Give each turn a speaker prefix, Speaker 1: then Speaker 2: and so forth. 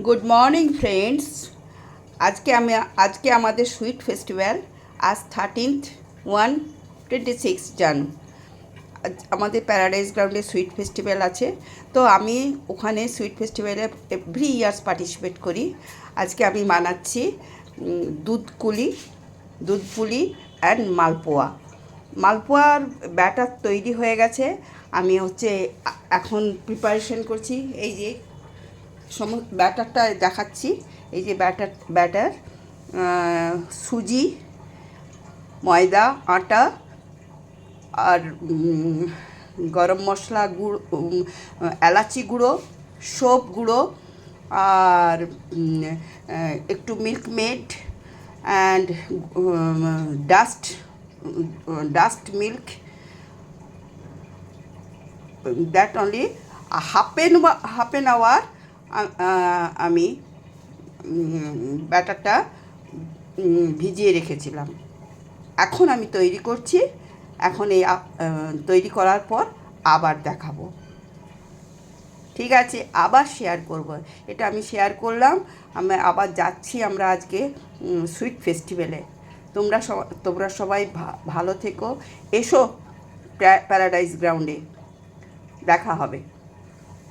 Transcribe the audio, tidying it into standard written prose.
Speaker 1: Good morning friends. আজকে আমাদের sweet festival. আজ 13/1/26 জান। আমাদের প্যারাডাইস গ্রাউন্ডে সুইট ফেস্টিভ্যাল আছে, তো আমি ওখানে সুইট ফেস্টিভ্যালে এভরি ইয়ার্স পার্টিসিপেট করি। আজকে আমি বানাচ্ছি দুধ পুলি অ্যান্ড মালপোয়া। মালপোয়ার ব্যাটার তৈরি হয়ে গেছে। আমি এখন প্রিপারেশন করছি। এই যে ব্যাটারটা দেখাচ্ছি। এই যে ব্যাটার সুজি, ময়দা, আটা আর গরম মশলা গুঁড়ো, এলাচি গুঁড়ো, সৌপ গুঁড়ো আর একটু Milkmaid and dust milk, that only half an hour আমি ব্যাটারটা ভিজিয়ে রেখেছিলাম। এখন আমি তৈরি করছি। এখন এই তৈরি করার পর আবার দেখাবো। ঠিক আছে, আবার শেয়ার করব। এটা আমি শেয়ার করলাম। আমি আবার যাচ্ছি আমরা আজকে সুইট ফেস্টিভ্যালে। তোমরা সবাই ভালো থেকো। এসো প্যারাডাইস গ্রাউন্ডে, দেখা হবে।